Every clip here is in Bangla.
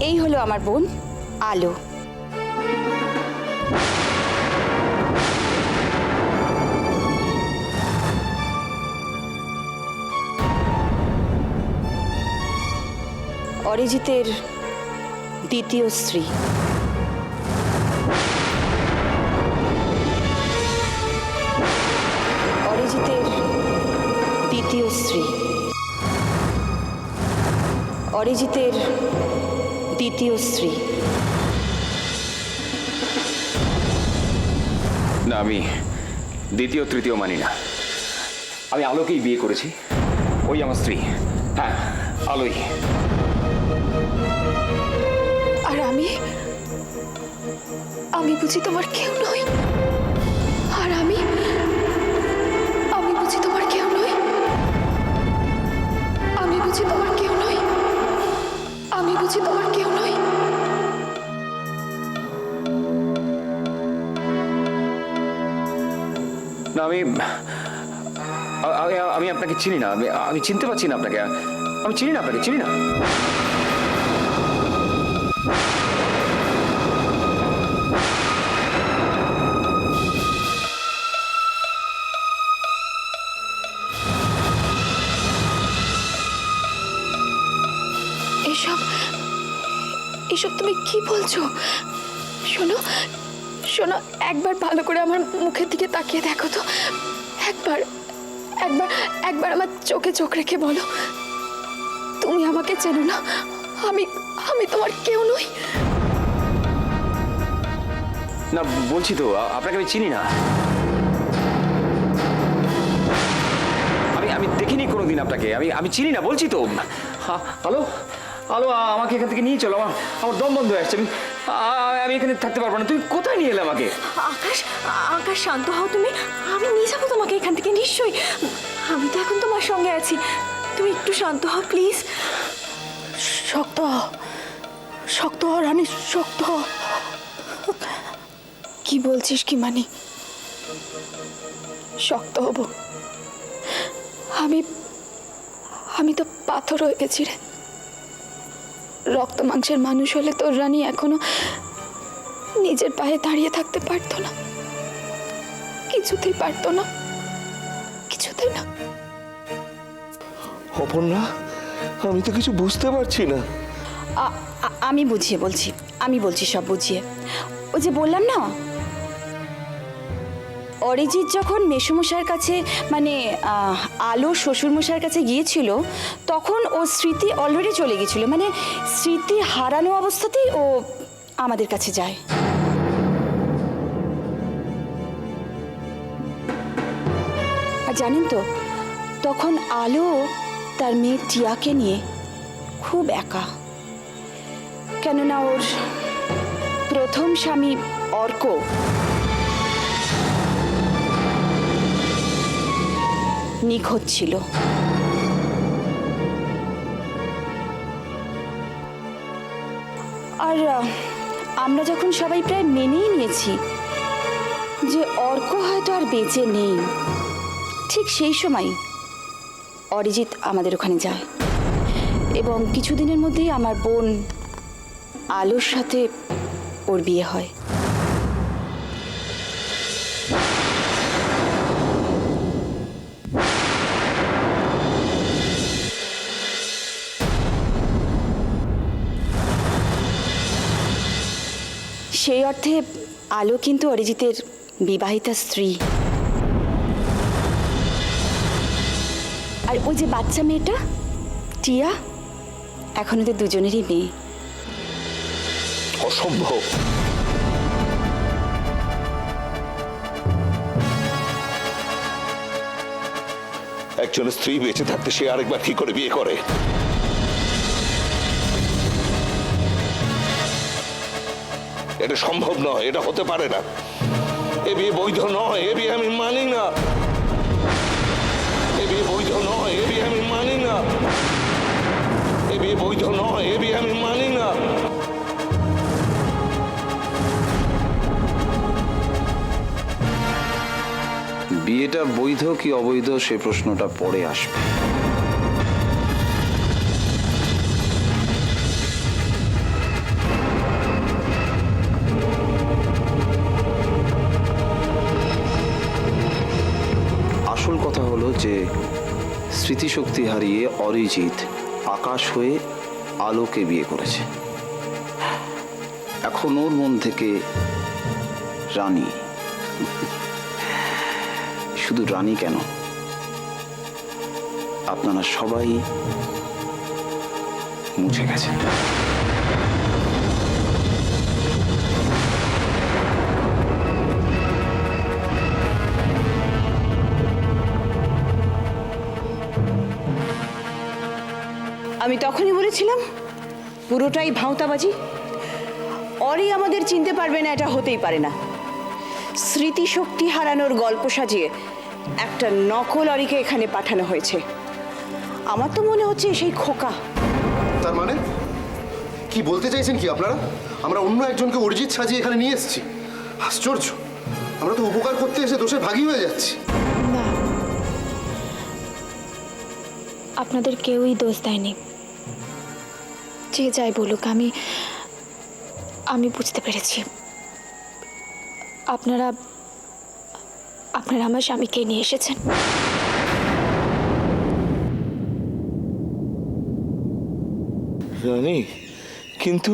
এই হলো আমার বোন আলো। অরিজিতের দ্বিতীয় স্ত্রী। অরিজিতের দ্বিতীয় স্ত্রী। অরিজিতের দ্বিতীয় স্ত্রী। না, আমি দ্বিতীয় তৃতীয় মানি না। আমি আলোকেই বিয়ে করেছি, ওই আমার স্ত্রী। হ্যাঁ, আলোই। আর আমি বুঝি তোমার কেউ নই? আর আমি বুঝি তোমার কেউ নই? আমি বুঝি তোমার কেউ নই? আমি বুঝি তোমার কেউ নই? না, আমি আপনাকে চিনি না। আমি চিনতে পারছি না আপনাকে। আমি চিনি না আপনাকে, চিনি না। এসব তুমি কি বলছো? শোনো শোনো, একবার ভালো করে আমার মুখের দিকে তাকিয়ে দেখো তো। একবার একবার একবার আমার চোখে চোখ রেখে বলো, তুমি আমাকে চেনো না? আমি তোমার কেউ নই। না, বলছি তো আপনাকে আমি চিনি না। আমি দেখিনি কোনোদিন আপনাকে। আমি চিনি না, বলছি তো। হ্যালো আলো, আমাকে এখান থেকে নিয়ে চলো। আমার দম বন্ধ হয়ে আসছে। আমি এখানে থাকতে পারবো না। তুমি কোথায় নিয়ে এলে আমাকে? আকাশ, আকাশ শান্ত হও তুমি। আমি নিয়ে যাবো তোমাকে এখান থেকে, নিশ্চয়ই। আমি তো এখন তোমার সঙ্গে আছি। তুমি একটু শান্ত হও প্লিজ। শক্ত হও, শক্ত হও রানী, শক্ত হও। কি বলছিস কি মানি? শক্ত হব? আমি তো পাথর হয়ে গেছি রে। রক্ত মাংসের মানুষ হলে তোর রানী এখনো নিজের পায়ে দাঁড়িয়ে থাকতে পারতো না। কিছুতেই পারতো না, কিছুতেই না। অপর্ণা, আমি তো কিছু বুঝতে পারছি না। আমি বুঝিয়ে বলছি, আমি বলছি সব বুঝিয়ে। ওই যে বললাম না, অরিজিৎ যখন মেসোমশাইয়ের কাছে মানে আলো শ্বশুরমশাইয়ের কাছে গিয়েছিল, তখন ওর স্মৃতি অলরেডি চলে গেছিল। মানে স্মৃতি হারানো অবস্থাতেই ও আমাদের কাছে যায়। আর জানেন তো, তখন আলো তার মেয়ে টিয়াকে নিয়ে খুব একা। কেননা ওর প্রথম স্বামী অর্ক নিখোঁজ ছিল। আর আমরা যখন সবাই প্রায় মেনেই নিয়েছি যে অর্ক হয়তো আর বেঁচে নেই, ঠিক সেই সময় অরিজিৎ আমাদের ওখানে যায় এবং কিছুদিনের মধ্যেই আমার বোন আলোর সাথে ওর বিয়ে হয়। সেই অর্থে আলো কিন্তু অরিজিতের বিবাহিতা স্ত্রী। আর ওই যে বাচ্চা মেয়েটা টিয়া, এখন ওদের দুজনেরই মেয়ে। অসম্ভব। একজন স্ত্রী বেঁচে থাকতে সে আরেকবার কি করে বিয়ে করে? এটা সম্ভব নয়, এটা হতে পারে না। এ বিয়ে বৈধ নয়, এ বিয়ে আমি মানি না। এ বিয়ে বৈধ নয়, এ বিয়ে আমি মানি না। এ বিয়ে বৈধ নয়, এ বিয়ে আমি মানি না। বিয়েটা বৈধ কি অবৈধ সে প্রশ্নটা পরে আসবে। আসল কথা হলো যে স্মৃতিশক্তি হারিয়ে অরিজিৎ আকাশ হয়ে আলোকে বিয়ে করেছে। এখন ওর মন থেকে রানী, শুধু রানী কেন, আপনারা সবাই মুছে গেছেন। আমি তখনই বলেছিলাম পুরোটাই ভাঁওতাবাজি। অরি আমাদের চিনতে পারবে না, এটা হতেই পারে না। স্মৃতিশক্তি হারানোর গল্প সাজিয়ে একটা নকল অরিকে এখানে পাঠানো হয়েছে। আমার তো মনে হচ্ছে সেই খোকা। তার মানে কি বলতে চাইছেন কি আপনারা? আমরা অন্য একজনকে অরিজিৎ সাজিয়ে এখানে নিয়ে এসেছি? আশ্চর্য! আমরা তো উপকার করতে এসে দোষের ভাগী হয়ে যাচ্ছি। না, আপনাদের কেউই দোষ দেয়নি। যে যাই বলুক, আমি বুঝতে পেরেছি আপনারা আমার স্বামীকে নিয়ে এসেছেন। রানী, কিন্তু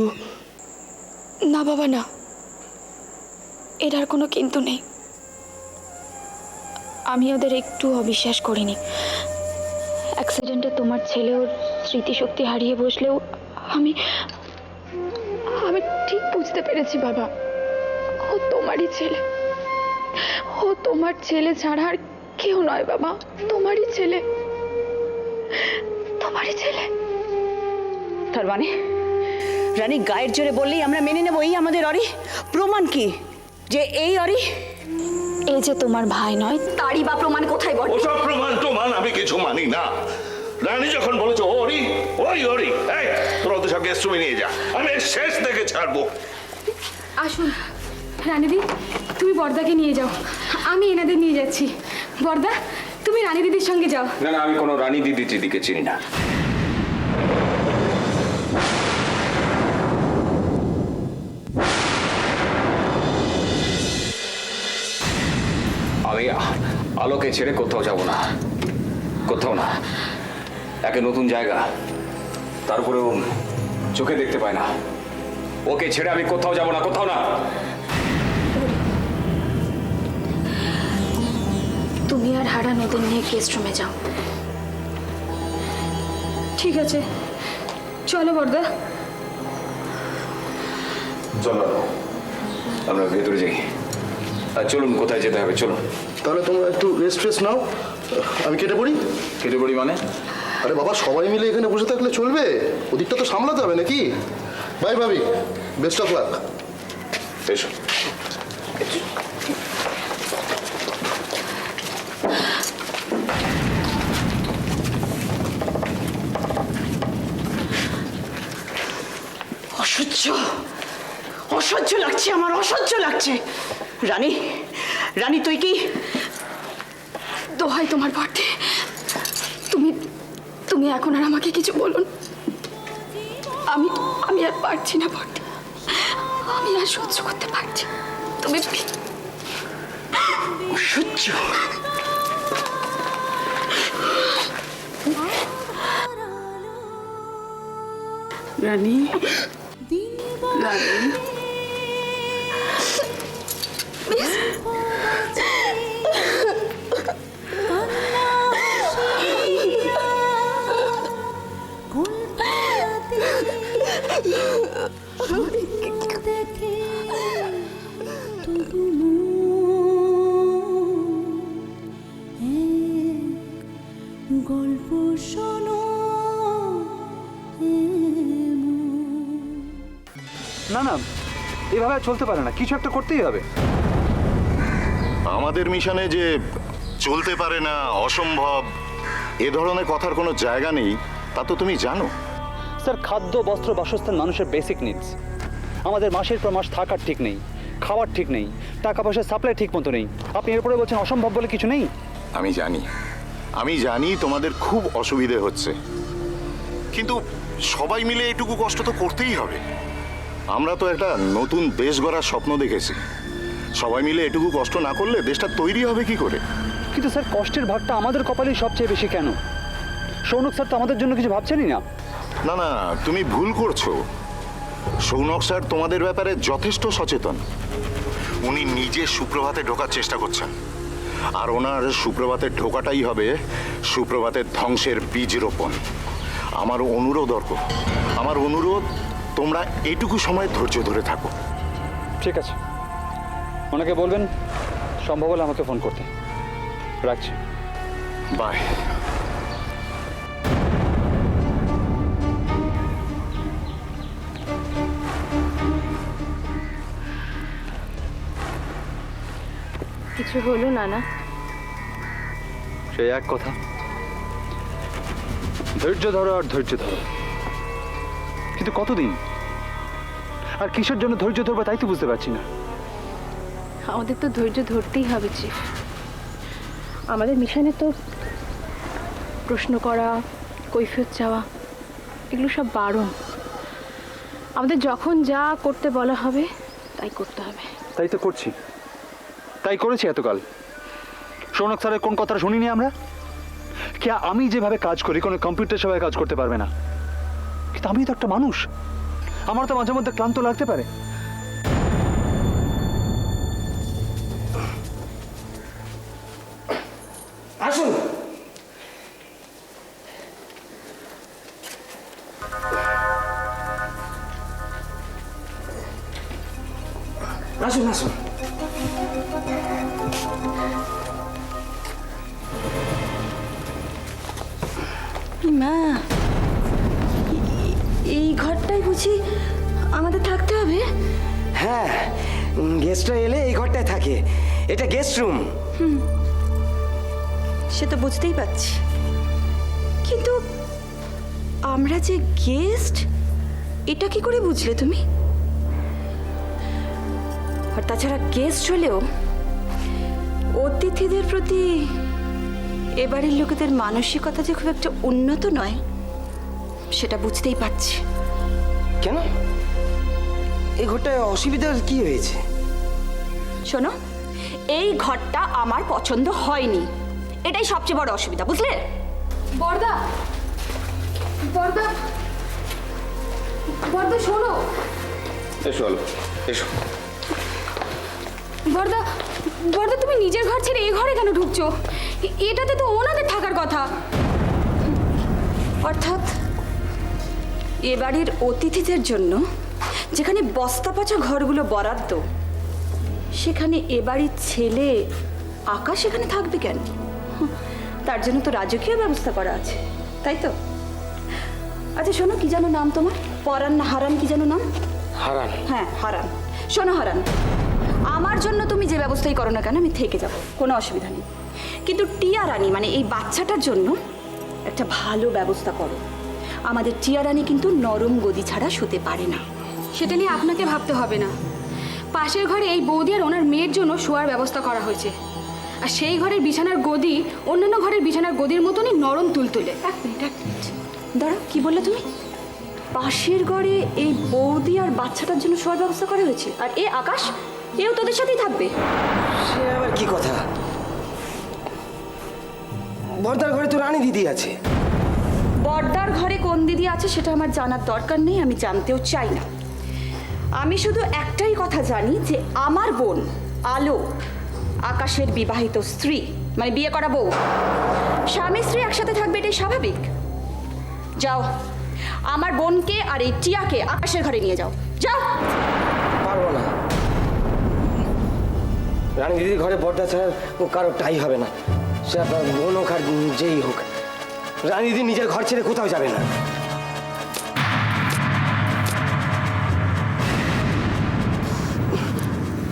না বাবা, না, এর আর কোনো কিন্তু নেই। আমি ওদের একটু অবিশ্বাস করিনি। অ্যাক্সিডেন্টে তোমার ছেলে ওর স্মৃতিশক্তি হারিয়ে বসলেও আমি ঠিক বুঝতে পেরেছি বাবা, ও তোমারই ছেলে। ও তোমার ছেলে ছাড়া আর কেউ নয় বাবা, তোমারই ছেলে, তোমারই ছেলে। তার মানে রানী গায়ের জোরে বললেই আমরা মেনে নেব এই আমাদের অরি? প্রমাণ কি যে এই অরি? এই যে তোমার ভাই নয়, তারই বা প্রমাণ কোথায় বল? ওসব প্রমাণ আমি কিছু মানি না। রানী যখন বলেছো ওরি ওরি ওরি, এই তোরা ওদের সব গেস্ট রুমে নিয়ে যা, আমি এর শেষ দেখে ছাড়বো। আসুন রানীদি, তুমি বর্দাকে নিয়ে যাও, আমি এনাদের নিয়ে যাচ্ছি। বর্দা, তুমি রানী দিদির সঙ্গে যাও। না না, আমি কোনো রানী দিদি দিদিকে চিনি না। আমি আলোকে ছেড়ে কোথাও যাব না, কোথাও না। একে নতুন জায়গা, তারপরেও চোখে দেখতে পায় না। ওকে ছেড়ে আমি কোথাও যাব না, কোথাও না। তুমি আর হারান ওদের নিয়ে গেস্ট রুমে যাও। ঠিক আছে, চলো বর্দা। চলো আমরা ভেতরে যাই। আর চলুন, কোথায় যেতে হবে চলুন। তাহলে তোমরা একটু রেস্ট নাও, আমি কেটে পড়ি। কেটে পড়ি মানে? আরে বাবা, সবাই মিলে এখানে বসে থাকলে চলবে? ওদিকটা তো সামলাতে হবে নাকি? বাই ভাবি, বেস্ট অফ লাক। এসো। অসহ্য, অসহ্য লাগছে আমার, অসহ্য লাগছে। রানী, রানী তুই কি? দোহাই তোমার বর্দে, তুমি এখন আর আমাকে কিছু বলুন। আমি আর পারছি না বর্দে, আমি আর সহ্য করতে পারছি। তুমি অসহ্য। রানী, রানী, গল্প শোনো। না না, এভাবে চলতে পারে না, কিছু একটা করতেই হবে। আমাদের মিশনে যে চলতে পারে না, অসম্ভব, এ ধরনের কথার কোনো জায়গা নেই, তা তো তুমি জানো। স্যার, খাদ্য, বস্ত্র, বাসস্থান মানুষের বেসিক নিডস। আমাদের মাসের পর মাস থাকার ঠিক নেই, খাওয়ার ঠিক নেই, টাকা পয়সার সাপ্লাই ঠিক মতো নেই। আপনি এরপরে বলছেন অসম্ভব বলে কিছু নেই? আমি জানি তোমাদের খুব অসুবিধে হচ্ছে, কিন্তু সবাই মিলে এটুকু কষ্ট তো করতেই হবে। আমরা তো একটা নতুন দেশ গড়ার স্বপ্ন দেখেছি, সবাই মিলে এটুকু কষ্ট না করলে দেশটা তৈরি হবে কি করে? কিন্তু স্যার কষ্টের ভাগটা আমাদের কপালেই সবচেয়ে বেশি কেন? সৌনক স্যার তো আমাদের জন্য কিছু ভাবছেনই না। না না, তুমি ভুল করছো। সৌনক স্যার তোমাদের ব্যাপারে যথেষ্ট সচেতন। উনি নিজে সুপ্রভাতে ঢোকার চেষ্টা করছেন, আর ওনার সুপ্রভাতে ঢোকাটাই হবে সুপ্রভাতের ধ্বংসের বীজ রোপণ। আমার অনুরোধ তোমরা এইটুকু সময় ধৈর্য ধরে থাকো। ঠিক আছে, ওনাকে বলবেন সম্ভব হলে আমাকে ফোন করতে। রাখছি, বাই। কিছু হলো নানা? সেই এক কথা, ধৈর্য ধরো আর ধৈর্য ধরো। কিন্তু কতদিন আর কিসের জন্য ধৈর্য ধরবো তাই তো বুঝতে পারছি না। আমাদের তো ধৈর্য ধরতেই হবে চিফ। আমাদের মিশনে তো প্রশ্ন করা, কৈফিয়ত চাওয়া, এগুলো সব বারণ। আমাদের যখন যা করতে বলা হবে তাই করতে হবে। তাই তো করছি, তাই করেছি এতকাল। সৌনক স্যারের কোন কথাটা শুনিনি আমরা? কি আমি যেভাবে কাজ করি কোনো কম্পিউটার সেভাবে কাজ করতে পারবে না? কিন্তু আমি তো একটা মানুষ, আমার তো মাঝে মধ্যে ক্লান্ত লাগতে পারে। আসুন। আসুন আসুন। মা, এই ঘরটাই বুঝি আমাদের থাকতে হবে? হ্যাঁ, গেস্টরা এলে এই ঘরটায় থাকে। এটা গেস্ট রুম। সে তো বুঝতেই পারছি, কিন্তু আমরা যে গেস্ট এটা কি করে বুঝলে তুমি? আর তাছাড়া গেস্ট হলেও অতিথিদের প্রতি এবারের লোকেদের মানসিকতা যে খুব একটা উন্নত নয় সেটা বুঝতেই পারছি। কেন? এই ঘরটায় অসুবিধার কি হয়েছে? শোনো, এই ঘরটা আমার পছন্দ হয়নি, এটাই সবচেয়ে বড় অসুবিধা, বুঝলে? বর্দা, বর্দা, বর্দা শোনো। এসো আলো, এসো। বর্দা, বর্দা তুমি নিজের ঘর ছেড়ে এই ঘরে কেন ঢুকছো? এটাতে তো ওনাদের থাকার কথা। অর্থাৎ এ বাড়ির অতিথিদের জন্য যেখানে বস্তা পচা ঘরগুলো বরাদ্দ, সেখানে এ বাড়ির ছেলে আকাশ এখানে থাকবে কেন? তার জন্য তো রাজকীয় ব্যবস্থা করা আছে, তাই তো? আচ্ছা শোনো, কি যেন নাম তোমার? পরান না হারান, কি যেন নাম? হারান। হ্যাঁ হারান। শোনো হারান, আমার জন্য তুমি যে ব্যবস্থাই করো না কেন আমি থেকে যাব, কোনো অসুবিধা নেই। কিন্তু টিয়া রানী মানে এই বাচ্চাটার জন্য একটা ভালো ব্যবস্থা করো। আমাদের টিয়া রানী কিন্তু নরম গদি ছাড়া শুতে পারে না। সেটা নিয়ে আপনাকে ভাবতে হবে না। পাশের ঘরে এই বৌদি আর ওনার মেয়ের জন্য শোয়ার ব্যবস্থা করা হয়েছে, আর সেই ঘরের বিছানার গদি অন্যান্য ঘরের বিছানার গদির মতনই নরম তুলতুলে। এক মিনিট দাঁড়াও, কি বললে তুমি? পাশের ঘরে এই বৌদি আর বাচ্চাটার জন্য শোয়ার ব্যবস্থা করা হয়েছে, আর এ আকাশ এও তোদের সাথেই থাকবে? সে আবার কি কথা? বর্দার ঘরে তো রানী দিদি আছে। বর্দার ঘরে কোন দিদি আছে সেটা আমার জানার দরকার নেই, আমি জানতেও চাই না। আমি শুধু একটাই কথা জানি যে আমার বোন আলো আকাশের বিবাহিত স্ত্রী, মানে বিয়ে করা বউ। স্বামী স্ত্রী একসাথে থাকবে, এটাই স্বাভাবিক। যাও, আমার বোনকে আর এই টিয়াকে আকাশের ঘরে নিয়ে যাও, যাও। পারবো না। রানী দিদির ঘরে বর্দা ছাড়া কারো টাই হবে না, সে আপনার বোন হোক আর যেই হোক। রানী দিদি নিজের ঘর ছেড়ে কোথাও যাবে না।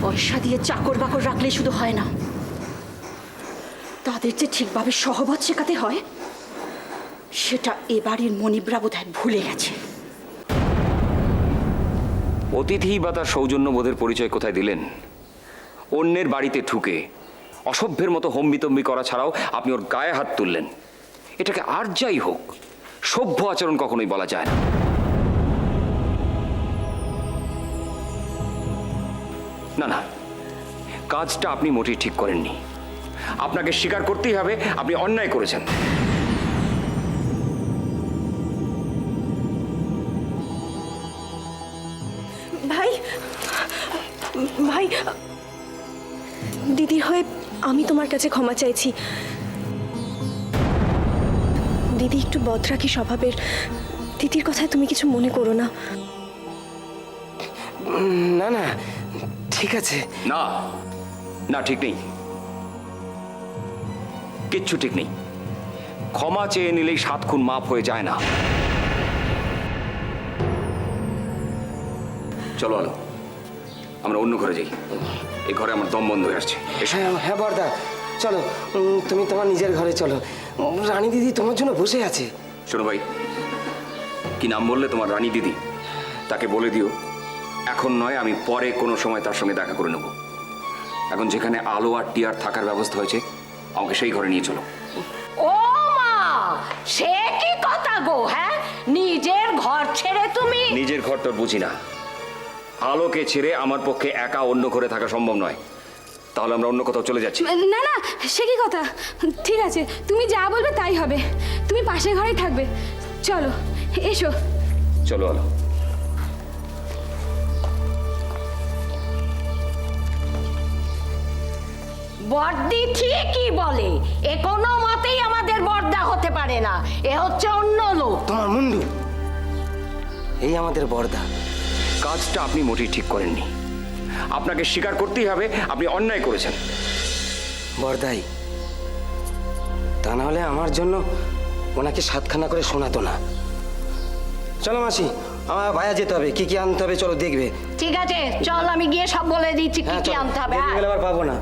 পয়সা দিয়ে চাকর বাকর রাখলেই শুধু হয় না, তাদের যে ঠিকভাবে সহবত শেখাতে হয় সেটা এ বাড়ির মনিবরা বোধহয় ভুলে গেছে। অতিথি বা তার সৌজন্যবোধের পরিচয় কোথায় দিলেন? অন্যের বাড়িতে ঢুকে অসভ্যের মতো হম্বিতম্বি করা ছাড়াও আপনি ওর গায়ে হাত তুললেন। এটাকে আর যাই হোক সভ্য আচরণ কখনোই বলা যায় না। না না, কাজটা আপনি মোটেই ঠিক করেননি। আপনাকে স্বীকার করতেই হবে আপনি অন্যায় করেছেন। ভাই ভাই দিদির হয়ে আমি তোমার কাছে ক্ষমা চাইছি। দিদি একটু বদরাকি স্বভাবের, দিদির কথায় তুমি কিছু মনে করো না। না না ঠিক আছে। না না, ঠিক নেই, কিচ্ছু ঠিক নেই। ক্ষমা চেয়ে নিলেই 7 খুন মাফ হয়ে যায় না। চলো আলো, আমরা অন্য ঘরে যাই। এই ঘরে আমার দম বন্ধ হয়ে আসছে। হ্যাঁ হ্যাঁ বর্দা চলো, তুমি তোমার নিজের ঘরে চলো। রানী দিদি তোমার জন্য বসে আছে। শোনো ভাই, কি নাম বললে তোমার? রানী দিদি? তাকে বলে দিও এখন নয়, আমি পরে কোনো সময় তার সঙ্গে দেখা করে নেব। এখন যেখানে আলো আর টিয়ার থাকার ব্যবস্থা হয়েছে, আমাকে সেই ঘরে নিয়ে চলো। ও মা, সে কি কথা গো? হ্যাঁ, নিজের ঘর ছেড়ে তুমি? নিজের ঘর তোর বুঝি না। আলোকে ছেড়ে আমার পক্ষে একা অন্য ঘরে থাকা সম্ভব নয়। তাহলে আমরা অন্য কোথাও চলে যাচ্ছি। না না, সে কি কথা? ঠিক আছে, তুমি যা বলবে তাই হবে। তুমি পাশের ঘরেই থাকবে। চলো, এসো। চলো আলো। বর্দি ঠিকই বলে, এ কোনো মতেই আমাদের বর্দা হতে পারে না। এ হচ্ছে অন্য লোক। তোমার মুন্ডু, এই আমাদের বর্দা। কাজটা আপনি মোটেই ঠিক করেননি। আপনাকে স্বীকার করতেই হবে আপনি অন্যায় করেছেন। বর্দাই, তা না হলে আমার জন্য ওনাকে 7খানা করে শোনাতো না। চলো মাসি, আমার বাইরে যেতে হবে, কি কি আনতে হবে চলো দেখবে। ঠিক আছে, চল আমি গিয়ে সব বলে দিচ্ছি কি কি চলো, আনতে হবে। দেরি হলে আবার পাবো না।